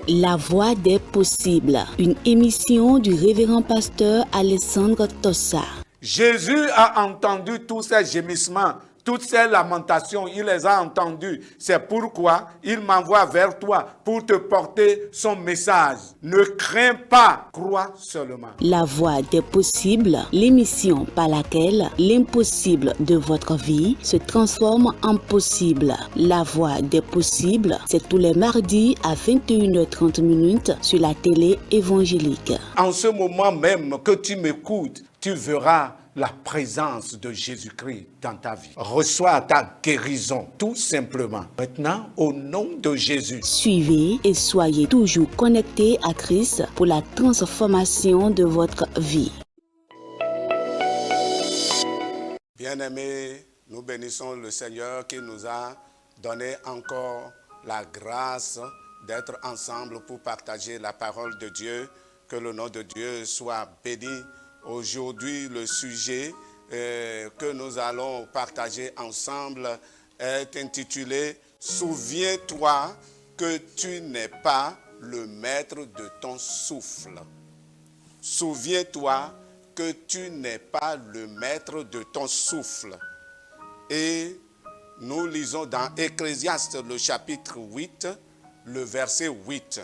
La Voix des possibles, une émission du révérend pasteur Alessandro Tossa. Jésus a entendu tous ces gémissements, toutes ces lamentations, il les a entendus. C'est pourquoi il m'envoie vers toi pour te porter son message. Ne crains pas, crois seulement. La Voix des possibles, l'émission par laquelle l'impossible de votre vie se transforme en possible. La Voix des possibles, c'est tous les mardis à 21h30 sur la télé évangélique. En ce moment même que tu m'écoutes, tu verras la présence de Jésus-Christ dans ta vie. Reçois ta guérison, tout simplement. Maintenant, au nom de Jésus. Suivez et soyez toujours connectés à Christ pour la transformation de votre vie. Bien-aimés, nous bénissons le Seigneur qui nous a donné encore la grâce d'être ensemble pour partager la parole de Dieu. Que le nom de Dieu soit béni. Aujourd'hui, le sujet que nous allons partager ensemble est intitulé « Souviens-toi que tu n'es pas le maître de ton souffle ». Souviens-toi que tu n'es pas le maître de ton souffle. Et nous lisons dans Ecclésiaste, le chapitre 8, le verset 8.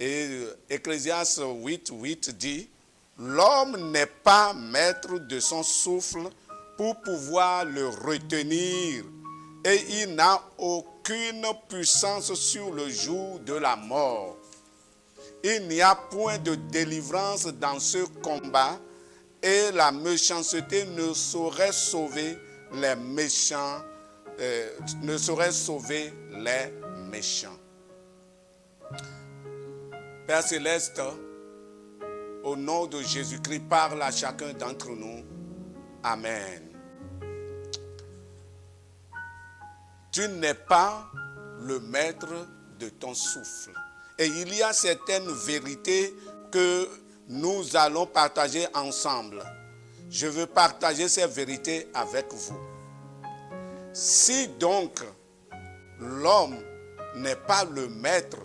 Et Ecclésiaste 8 dit « L'homme n'est pas maître de son souffle pour pouvoir le retenir, et il n'a aucune puissance sur le jour de la mort. Il n'y a point de délivrance dans ce combat, et la méchanceté ne saurait sauver les méchants, ne saurait sauver les méchants. » Père Céleste, au nom de Jésus-Christ, parle à chacun d'entre nous. Amen. Tu n'es pas le maître de ton souffle. Et il y a certaines vérités que nous allons partager ensemble. Je veux partager ces vérités avec vous. Si donc l'homme n'est pas le maître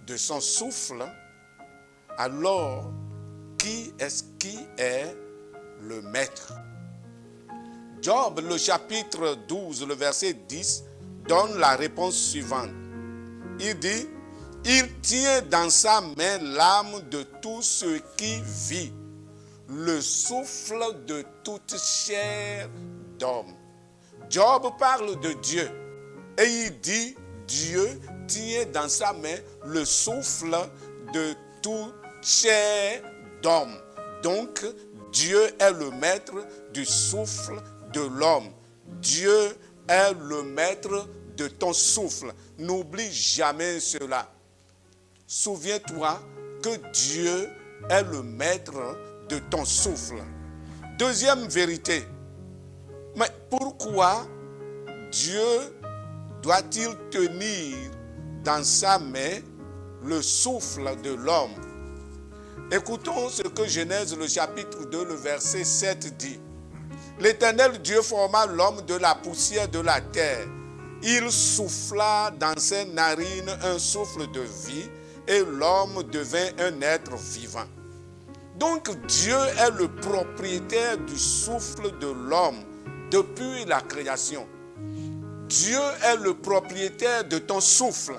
de son souffle, alors qui est le maître? Job, le chapitre 12, le verset 10, donne la réponse suivante. Il dit, « Il tient dans sa main l'âme de tout ce qui vit, le souffle de toute chair d'homme. » Job parle de Dieu et il dit, Dieu tient dans sa main le souffle de toute chair d'homme. Donc, Dieu est le maître du souffle de l'homme. Dieu est le maître de ton souffle. N'oublie jamais cela. Souviens-toi que Dieu est le maître de ton souffle. Deuxième vérité. Mais pourquoi Dieu doit-il tenir dans sa main le souffle de l'homme? Écoutons ce que Genèse, le chapitre 2, le verset 7 dit. « L'Éternel Dieu forma l'homme de la poussière de la terre. Il souffla dans ses narines un souffle de vie, et l'homme devint un être vivant. » Donc Dieu est le propriétaire du souffle de l'homme depuis la création. Dieu est le propriétaire de ton souffle.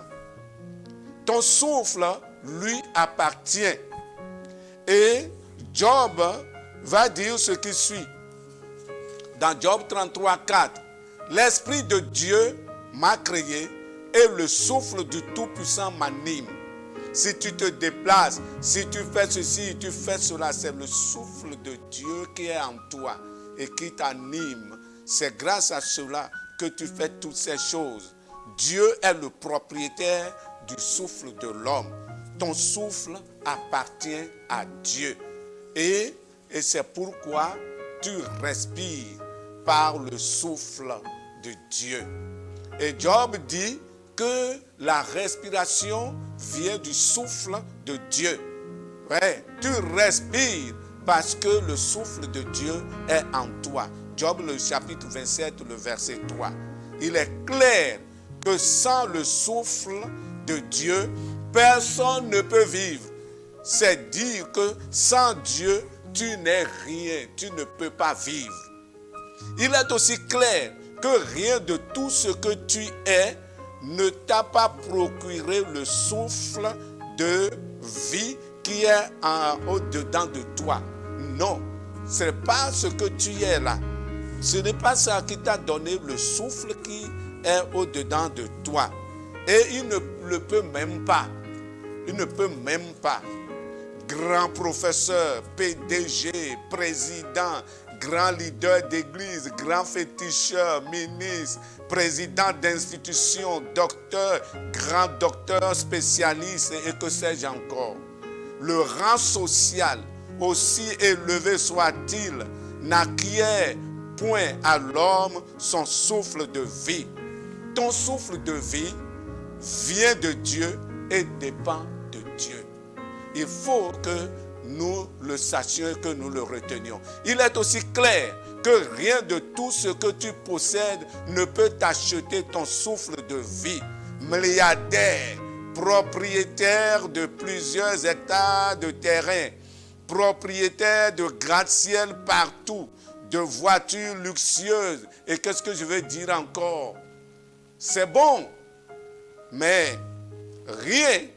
Ton souffle lui appartient. Et Job va dire ce qui suit. Dans Job 33, 4, « L'Esprit de Dieu m'a créé et le souffle du Tout-Puissant m'anime. » Si tu te déplaces, si tu fais ceci, tu fais cela, c'est le souffle de Dieu qui est en toi et qui t'anime. C'est grâce à cela que tu fais toutes ces choses. Dieu est le propriétaire du souffle de l'homme. Ton souffle appartient à Dieu. Et c'est pourquoi tu respires par le souffle de Dieu. Et Job dit que la respiration vient du souffle de Dieu. Ouais, tu respires parce que le souffle de Dieu est en toi. Job, le chapitre 27, le verset 3. Il est clair que sans le souffle de Dieu, personne ne peut vivre. C'est dire que sans Dieu, tu n'es rien, tu ne peux pas vivre. Il est aussi clair que rien de tout ce que tu es ne t'a pas procuré le souffle de vie qui est au-dedans de toi. Non, ce n'est pas ce que tu es là. Ce n'est pas ça qui t'a donné le souffle qui est au-dedans de toi. Et il ne le peut même pas. Il ne peut même pas. Grand professeur, PDG, président, grand leader d'église, grand féticheur, ministre, président d'institution, docteur, grand docteur spécialiste et que sais-je encore. Le rang social, aussi élevé soit-il, n'acquiert point à l'homme son souffle de vie. Ton souffle de vie vient de Dieu et dépend de Dieu. Il faut que nous le sachions et que nous le retenions. Il est aussi clair que rien de tout ce que tu possèdes ne peut t'acheter ton souffle de vie. Milliardaire, propriétaire de plusieurs hectares de terrain, propriétaire de gratte-ciel partout, de voitures luxueuses. Et qu'est-ce que je veux dire encore? C'est bon, mais rien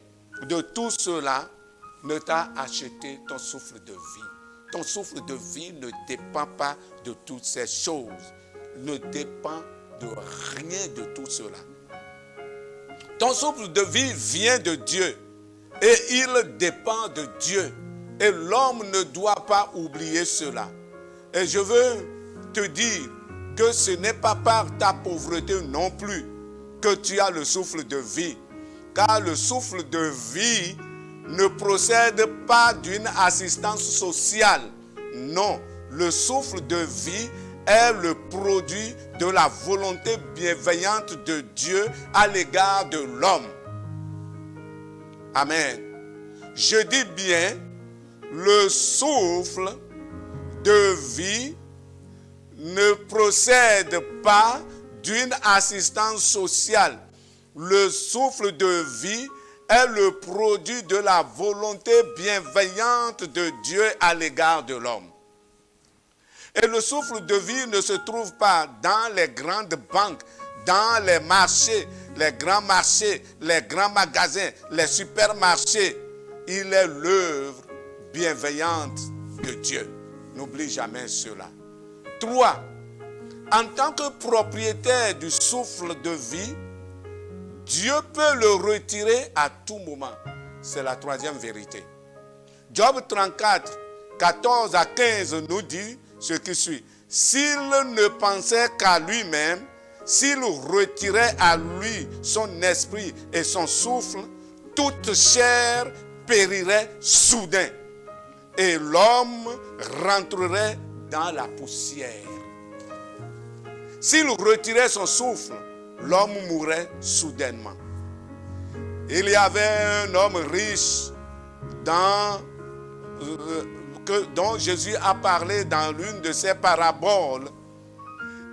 de tout cela ne t'a acheté ton souffle de vie. Ton souffle de vie ne dépend pas de toutes ces choses. Ne dépend de rien de tout cela. Ton souffle de vie vient de Dieu et il dépend de Dieu. Et l'homme ne doit pas oublier cela. Et je veux te dire que ce n'est pas par ta pauvreté non plus que tu as le souffle de vie. Car le souffle de vie ne procède pas d'une assistance sociale. Non, le souffle de vie est le produit de la volonté bienveillante de Dieu à l'égard de l'homme. Amen. Je dis bien, le souffle de vie ne procède pas d'une assistance sociale. Le souffle de vie est le produit de la volonté bienveillante de Dieu à l'égard de l'homme. Et le souffle de vie ne se trouve pas dans les grandes banques, dans les marchés, les grands marchés, les grands magasins, les supermarchés. Il est l'œuvre bienveillante de Dieu. N'oublie jamais cela. 3. En tant que propriétaire du souffle de vie, Dieu peut le retirer à tout moment. C'est la troisième vérité. Job 34, 14 à 15 nous dit ce qui suit. S'il ne pensait qu'à lui-même, s'il retirait à lui son esprit et son souffle, toute chair périrait soudain et l'homme rentrerait dans la poussière. S'il retirait son souffle, l'homme mourrait soudainement. Il y avait un homme riche dont Jésus a parlé dans l'une de ses paraboles.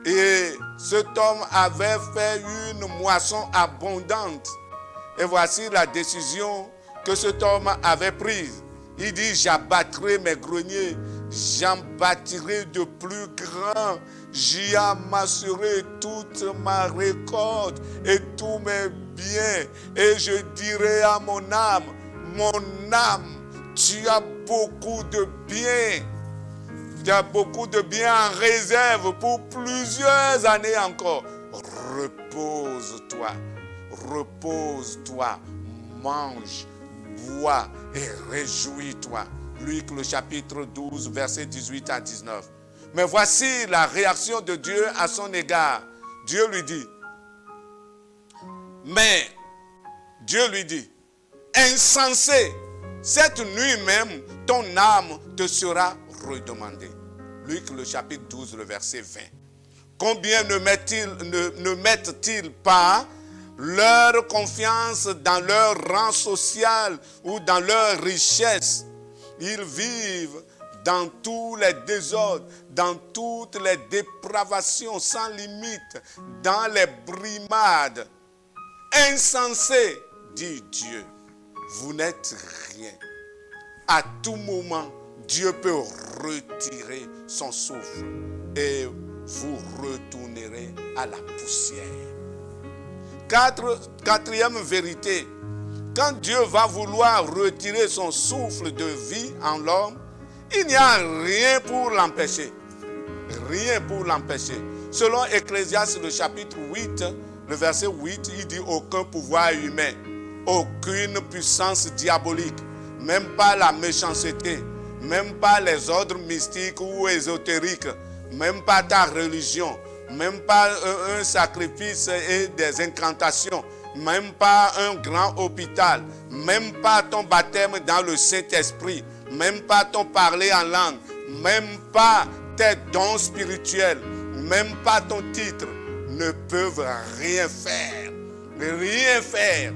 Et cet homme avait fait une moisson abondante. Et voici la décision que cet homme avait prise. Il dit, j'abattrai mes greniers, j'en bâtirai de plus grands. J'y amasserai toute ma récolte et tous mes biens. Et je dirai à mon âme, tu as beaucoup de biens. Tu as beaucoup de biens en réserve pour plusieurs années encore. Repose-toi, repose-toi, mange, bois et réjouis-toi. Luc le chapitre 12, versets 18 à 19. Mais voici la réaction de Dieu à son égard. Dieu lui dit, insensé, cette nuit même, ton âme te sera redemandée. Luc le chapitre 12, le verset 20. Combien ne mettent-ils pas leur confiance dans leur rang social ou dans leur richesse? Ils vivent dans tous les désordres, dans toutes les dépravations sans limite, dans les brimades. Insensé, dit Dieu. vous n'êtes rien. À tout moment, Dieu peut retirer son souffle et vous retournerez à la poussière. Quatrième vérité, quand Dieu va vouloir retirer son souffle de vie en l'homme, il n'y a rien pour l'empêcher. Rien pour l'empêcher. Selon Ecclésiaste, le chapitre 8, le verset 8, il dit aucun pouvoir humain, aucune puissance diabolique, même pas la méchanceté, même pas les ordres mystiques ou ésotériques, même pas ta religion, même pas un sacrifice et des incantations, même pas un grand hôpital, même pas ton baptême dans le Saint-Esprit, même pas ton parler en langue, même pas tes dons spirituels, même pas ton titre, ne peuvent rien faire. Rien faire.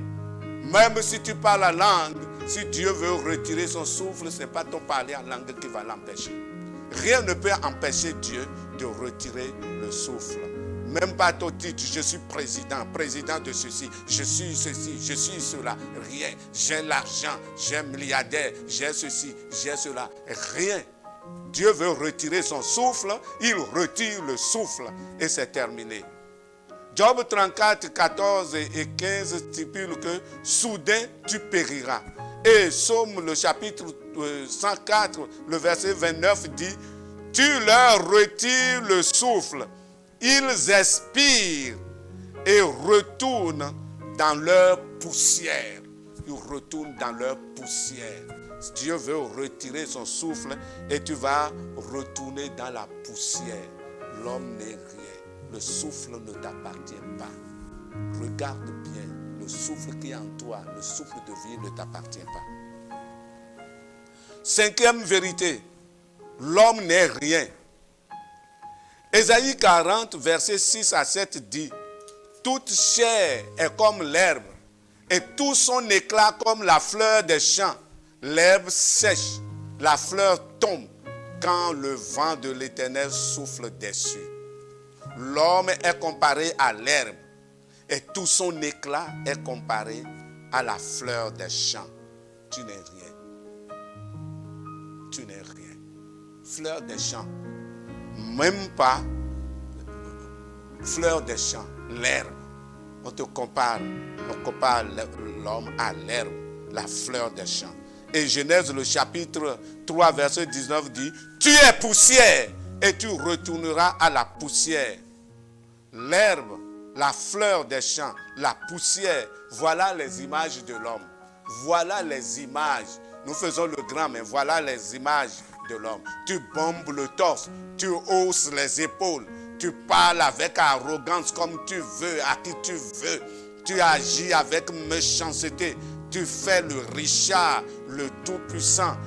Même si tu parles la langue, si Dieu veut retirer son souffle, ce n'est pas ton parler en langue qui va l'empêcher. Rien ne peut empêcher Dieu de retirer le souffle. Même pas ton titre, je suis président de ceci, je suis ceci, je suis cela. Rien. J'ai l'argent, j'ai milliardaire, j'ai ceci, j'ai cela. Rien. Dieu veut retirer son souffle, il retire le souffle et c'est terminé. Job 34, 14 et 15 stipule que soudain tu périras. Et Psaume le chapitre 104, le verset 29 dit, tu leur retires le souffle, ils expirent et retournent dans leur poussière. Ils retournent dans leur poussière. Dieu veut retirer son souffle et tu vas retourner dans la poussière. L'homme n'est rien. Le souffle ne t'appartient pas. Regarde bien, le souffle qui est en toi, le souffle de vie ne t'appartient pas. Cinquième vérité, l'homme n'est rien. Ésaïe 40, versets 6 à 7 dit, toute chair est comme l'herbe et tout son éclat comme la fleur des champs. L'herbe sèche, la fleur tombe quand le vent de l'Éternel souffle dessus. L'homme est comparé à l'herbe et tout son éclat est comparé à la fleur des champs. Tu n'es rien. Tu n'es rien. Fleur des champs. Même pas fleur des champs, l'herbe. On compare l'homme à l'herbe, la fleur des champs. Et Genèse, le chapitre 3, verset 19 dit, tu es poussière et tu retourneras à la poussière. L'herbe, la fleur des champs, la poussière, voilà les images de l'homme. Voilà les images. Nous faisons le grand, mais voilà les images de l'homme. Tu bombes le torse, tu hausses les épaules, tu parles avec arrogance comme tu veux, à qui tu veux. Tu agis avec méchanceté. Tu fais le richard, le tout-puissant.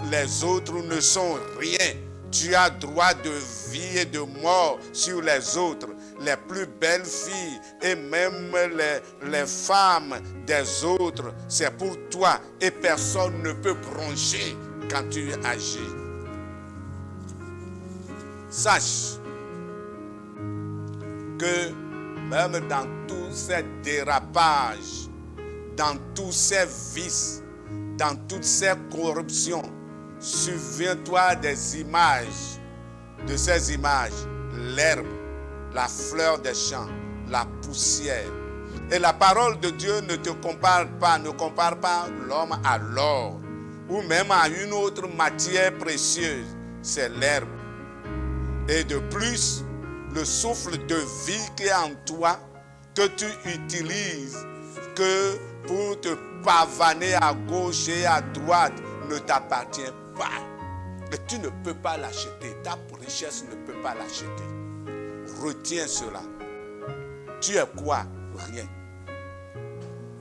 Les autres ne sont rien. Tu as droit de vie et de mort sur les autres. Les plus belles filles et même les femmes des autres, c'est pour toi. Et personne ne peut broncher quand tu agis. Sache que même dans tous ces dérapages, dans tous ces vices, dans toutes ces corruptions, souviens-toi des images, de ces images, l'herbe, la fleur des champs, la poussière. Et la parole de Dieu ne compare pas l'homme à l'or, ou même à une autre matière précieuse, c'est l'herbe. Et de plus, le souffle de vie qui est en toi, que tu utilises, que pour te pavaner à gauche et à droite, ne t'appartient pas. Et tu ne peux pas l'acheter. Ta richesse ne peut pas l'acheter. Retiens cela. Tu es quoi? Rien.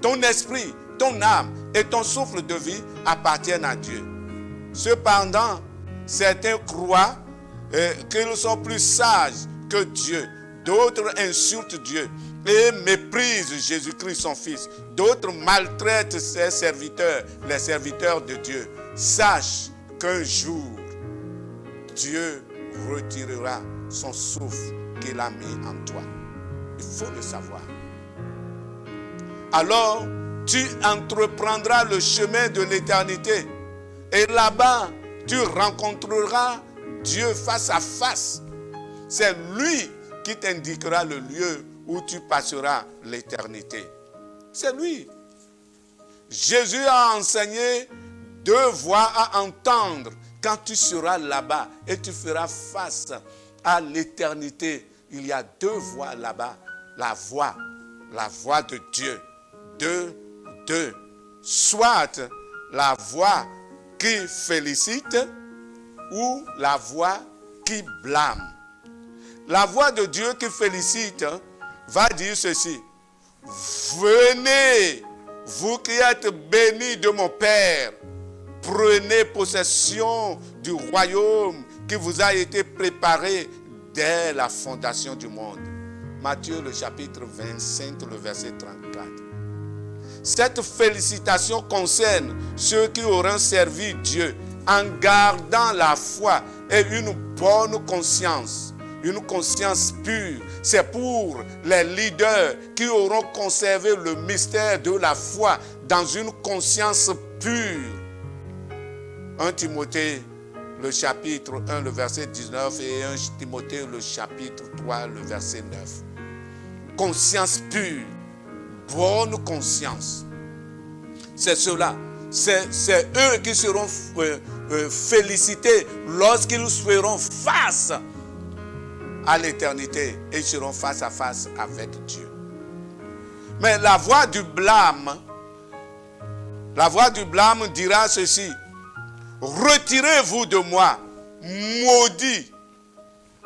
Ton esprit, ton âme et ton souffle de vie appartiennent à Dieu. Cependant, certains croient qu'ils sont plus sages que Dieu. D'autres insultent Dieu et méprisent Jésus-Christ, son Fils. D'autres maltraitent ses serviteurs, les serviteurs de Dieu. Sache qu'un jour, Dieu retirera son souffle qu'il a mis en toi. Il faut le savoir. Alors, tu entreprendras le chemin de l'éternité. Et là-bas, tu rencontreras Dieu face à face. C'est lui qui t'indiquera le lieu où tu passeras l'éternité. C'est lui. Jésus a enseigné 2 voix à entendre quand tu seras là-bas et tu feras face à l'éternité. Il y a 2 voix là-bas. La voix de Dieu. 2. Soit la voix qui félicite ou la voix qui blâme. La voix de Dieu qui félicite va dire ceci. Venez, vous qui êtes bénis de mon Père, prenez possession du royaume qui vous a été préparé dès la fondation du monde. Matthieu le chapitre 25, le verset 34. Cette félicitation concerne ceux qui auront servi Dieu en gardant la foi et une bonne conscience. Une conscience pure. C'est pour les leaders qui auront conservé le mystère de la foi dans une conscience pure. 1 Timothée, le chapitre 1, le verset 19 et 1 Timothée, le chapitre 3, le verset 9. Conscience pure, bonne conscience. C'est cela. C'est eux qui seront félicités lorsqu'ils feront face à l'éternité et ils seront face à face avec Dieu. Mais la voix du blâme dira ceci. Retirez-vous de moi, maudit.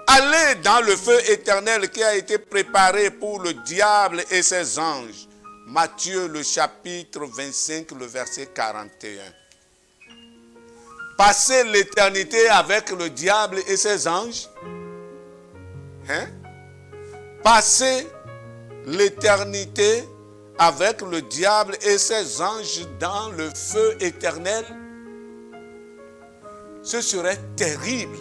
Allez dans le feu éternel qui a été préparé pour le diable et ses anges. Matthieu le chapitre 25, le verset 41. Passer l'éternité avec le diable et ses anges. Passer l'éternité avec le diable et ses anges dans le feu éternel. Ce serait terrible.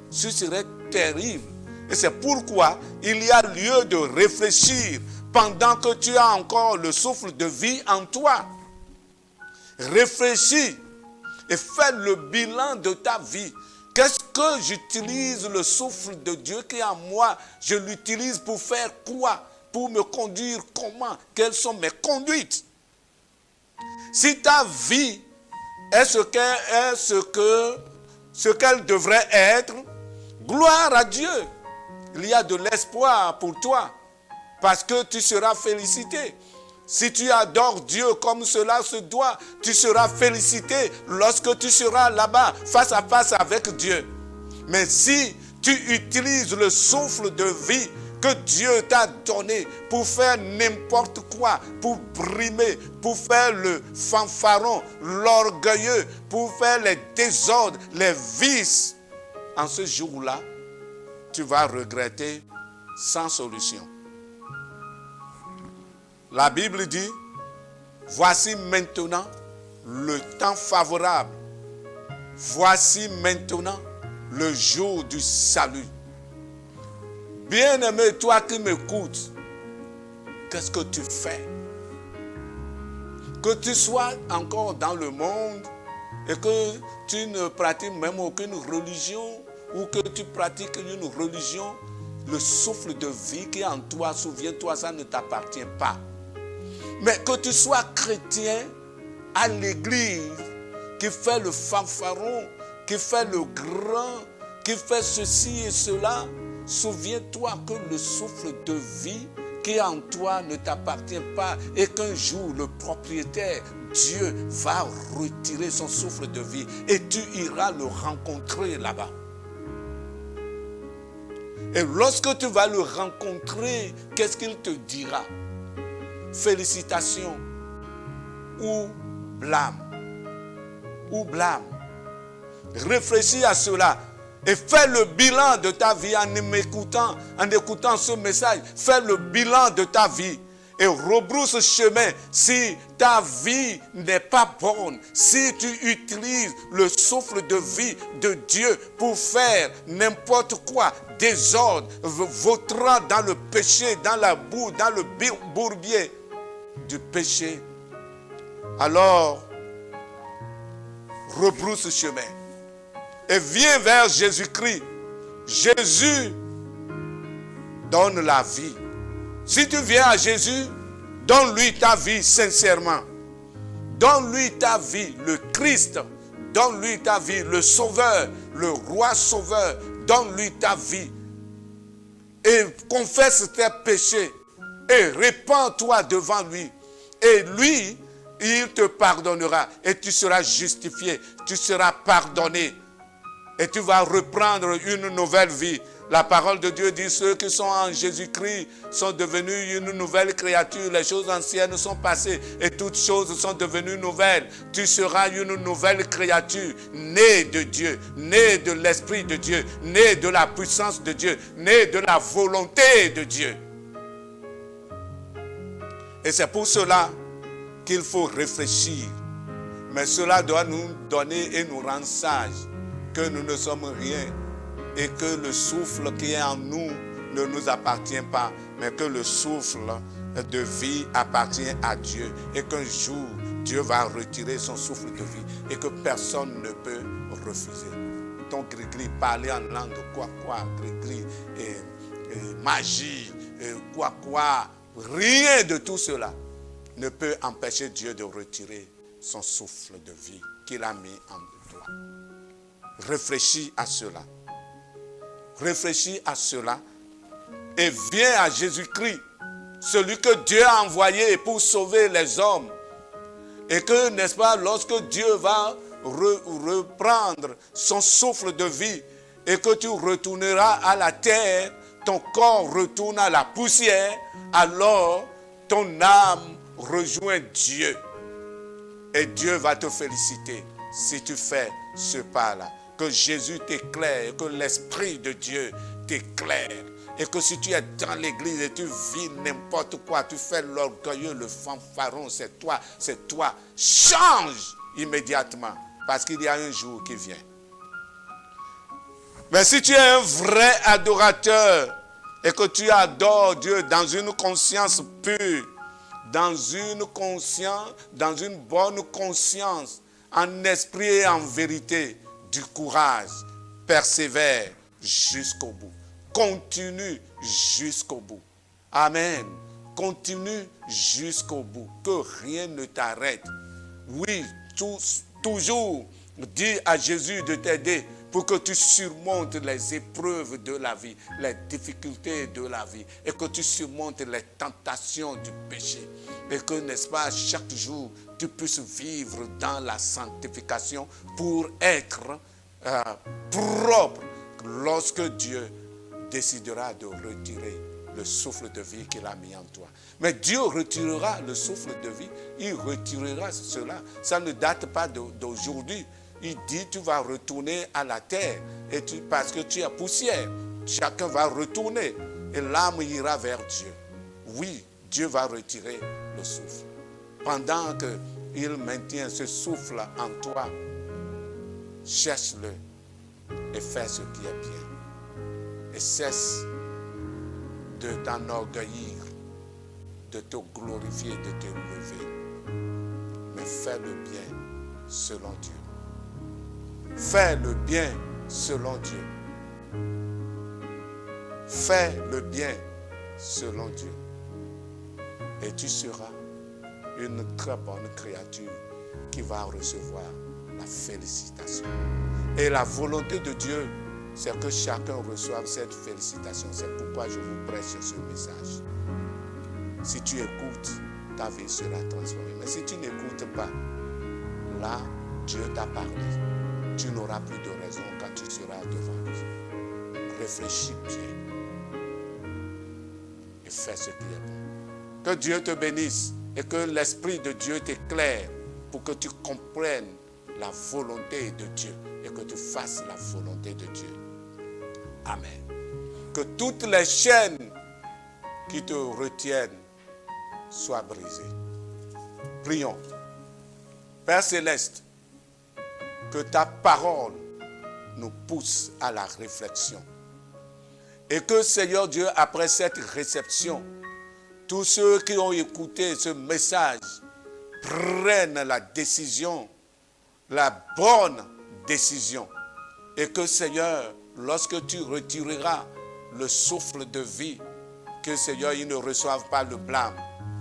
Ce serait terrible. Et c'est pourquoi il y a lieu de réfléchir pendant que tu as encore le souffle de vie en toi. Réfléchis et fais le bilan de ta vie. Qu'est-ce que j'utilise le souffle de Dieu qui est en moi? Je l'utilise pour faire quoi? Pour me conduire comment? Quelles sont mes conduites? Si ta vie est ce qu'elle devrait être, gloire à Dieu. Il y a de l'espoir pour toi parce que tu seras félicité. Si tu adores Dieu comme cela se doit, tu seras félicité lorsque tu seras là-bas, face à face avec Dieu. Mais si tu utilises le souffle de vie que Dieu t'a donné pour faire n'importe quoi, pour brimer, pour faire le fanfaron, l'orgueilleux, pour faire les désordres, les vices, en ce jour-là, tu vas regretter sans solution. La Bible dit, voici maintenant le temps favorable. Voici maintenant le jour du salut. Bien-aimé, toi qui m'écoutes, qu'est-ce que tu fais? Que tu sois encore dans le monde et que tu ne pratiques même aucune religion ou que tu pratiques une religion, le souffle de vie qui est en toi, souviens-toi, ça ne t'appartient pas. Mais que tu sois chrétien à l'église, qui fait le fanfaron, qui fait le grand, qui fait ceci et cela, souviens-toi que le souffle de vie qui est en toi ne t'appartient pas et qu'un jour le propriétaire, Dieu, va retirer son souffle de vie et tu iras le rencontrer là-bas. Et lorsque tu vas le rencontrer, qu'est-ce qu'il te dira? Félicitations ou blâme? Ou blâme? Réfléchis à cela et fais le bilan de ta vie en m'écoutant, en écoutant ce message. Fais le bilan de ta vie et rebrousse chemin si ta vie n'est pas bonne, si tu utilises le souffle de vie de Dieu pour faire n'importe quoi, désordre, vautrant dans le péché, dans la boue, dans le bourbier du péché, alors rebrousse chemin et viens vers Jésus-Christ. Jésus donne la vie. Si tu viens à Jésus, donne-lui ta vie sincèrement. Donne-lui ta vie, le Christ. Donne-lui ta vie, le Sauveur, le Roi Sauveur. Donne-lui ta vie. Et confesse tes péchés. Et répands-toi devant lui. Et lui, il te pardonnera. Et tu seras justifié. Tu seras pardonné. Et tu vas reprendre une nouvelle vie. La parole de Dieu dit, ceux qui sont en Jésus-Christ sont devenus une nouvelle créature. Les choses anciennes sont passées et toutes choses sont devenues nouvelles. Tu seras une nouvelle créature, née de Dieu, née de l'Esprit de Dieu, née de la puissance de Dieu, née de la volonté de Dieu. Et c'est pour cela qu'il faut réfléchir. Mais cela doit nous donner et nous rendre sages que nous ne sommes rien. Et que le souffle qui est en nous ne nous appartient pas, mais que le souffle de vie appartient à Dieu. Et qu'un jour, Dieu va retirer son souffle de vie et que personne ne peut refuser. Ton gris-gris, parler en langue, quoi, gris-gris, magie, quoi, rien de tout cela ne peut empêcher Dieu de retirer son souffle de vie qu'il a mis en toi. Réfléchis à cela. Réfléchis à cela et viens à Jésus-Christ, celui que Dieu a envoyé pour sauver les hommes. Et que, n'est-ce pas, lorsque Dieu va reprendre son souffle de vie et que tu retourneras à la terre, ton corps retourne à la poussière, alors ton âme rejoint Dieu. Et Dieu va te féliciter si tu fais ce pas-là. Que Jésus t'éclaire, que l'Esprit de Dieu t'éclaire. Et que si tu es dans l'église et tu vis n'importe quoi, tu fais l'orgueilleux, le fanfaron, c'est toi. Change immédiatement. Parce qu'il y a un jour qui vient. Mais si tu es un vrai adorateur et que tu adores Dieu dans une conscience pure, dans une bonne conscience, en esprit et en vérité, du courage, persévère jusqu'au bout. Continue jusqu'au bout. Amen. Continue jusqu'au bout. Que rien ne t'arrête. Oui, toujours dis à Jésus de t'aider pour que tu surmontes les épreuves de la vie, les difficultés de la vie, et que tu surmontes les tentations du péché. Et que, n'est-ce pas, chaque jour, tu puisses vivre dans la sanctification pour être propre lorsque Dieu décidera de retirer le souffle de vie qu'il a mis en toi. Mais Dieu retirera le souffle de vie, il retirera cela. Ça ne date pas d'aujourd'hui. Il dit tu vas retourner à la terre et parce que tu es poussière. Chacun va retourner et l'âme ira vers Dieu. Oui, Dieu va retirer le souffle. Pendant qu'il maintient ce souffle en toi, cherche-le et fais ce qui est bien. Et cesse de t'enorgueillir, de te glorifier, de te lever. Mais fais le bien selon Dieu. Fais le bien selon Dieu. Fais le bien selon Dieu. Et tu seras une très bonne créature qui va recevoir la félicitation. Et la volonté de Dieu, c'est que chacun reçoive cette félicitation. C'est pourquoi je vous prêche ce message. Si tu écoutes, ta vie sera transformée. Mais si tu n'écoutes pas, là, Dieu t'a parlé. Tu n'auras plus de raison quand tu seras devant lui. Réfléchis bien et fais ce qui est bon. Que Dieu te bénisse et que l'Esprit de Dieu t'éclaire pour que tu comprennes la volonté de Dieu et que tu fasses la volonté de Dieu. Amen. Que toutes les chaînes qui te retiennent soient brisées. Prions. Père Céleste, que ta parole nous pousse à la réflexion. Et que, Seigneur Dieu, après cette réception, tous ceux qui ont écouté ce message prenne la décision, la bonne décision. Et que Seigneur, lorsque tu retireras le souffle de vie, que Seigneur, ils ne reçoivent pas le blâme,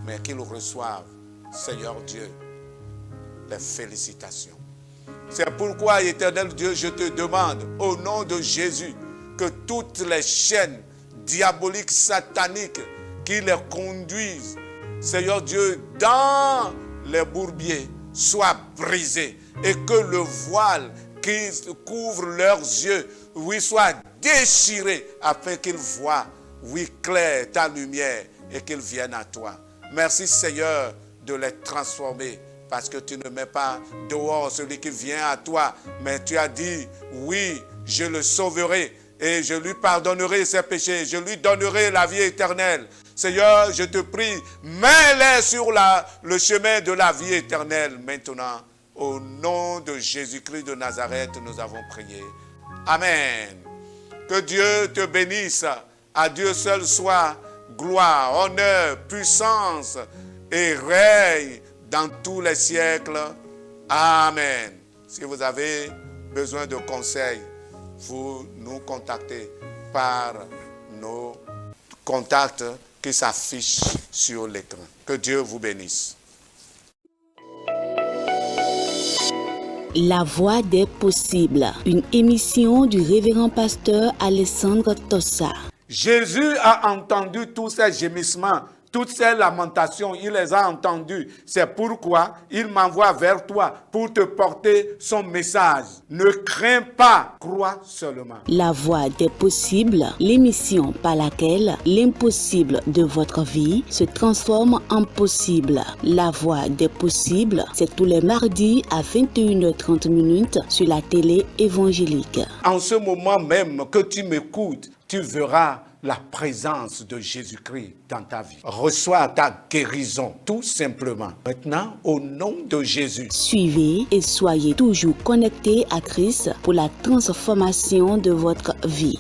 mais qu'ils reçoivent, Seigneur Dieu, les félicitations. C'est pourquoi, Éternel Dieu, je te demande, au nom de Jésus, que toutes les chaînes diaboliques, sataniques, qui les conduisent, Seigneur Dieu, dans les bourbiers, soient brisées et que le voile qui couvre leurs yeux, oui, soit déchiré afin qu'ils voient, oui, clair ta lumière et qu'ils viennent à toi. Merci Seigneur de les transformer parce que tu ne mets pas dehors celui qui vient à toi, mais tu as dit, oui, je le sauverai et je lui pardonnerai ses péchés, je lui donnerai la vie éternelle. Seigneur, je te prie, mets-les sur le chemin de la vie éternelle maintenant. Au nom de Jésus-Christ de Nazareth, nous avons prié. Amen. Que Dieu te bénisse. À Dieu seul soit gloire, honneur, puissance et règne dans tous les siècles. Amen. Si vous avez besoin de conseils, vous nous contactez par nos contacts qui s'affichent sur l'écran. Que Dieu vous bénisse. La voix des possibles, une émission du révérend pasteur Alessandro Tossa. Jésus a entendu tous ces gémissements, toutes ces lamentations, il les a entendus. C'est pourquoi il m'envoie vers toi pour te porter son message. Ne crains pas, crois seulement. La voix des possibles, l'émission par laquelle l'impossible de votre vie se transforme en possible. La voix des possibles, c'est tous les mardis à 21h30 sur la télé évangélique. En ce moment même que tu m'écoutes, tu verras la présence de Jésus-Christ dans ta vie. Reçois ta guérison, tout simplement. Maintenant, au nom de Jésus. Suivez et soyez toujours connectés à Christ pour la transformation de votre vie.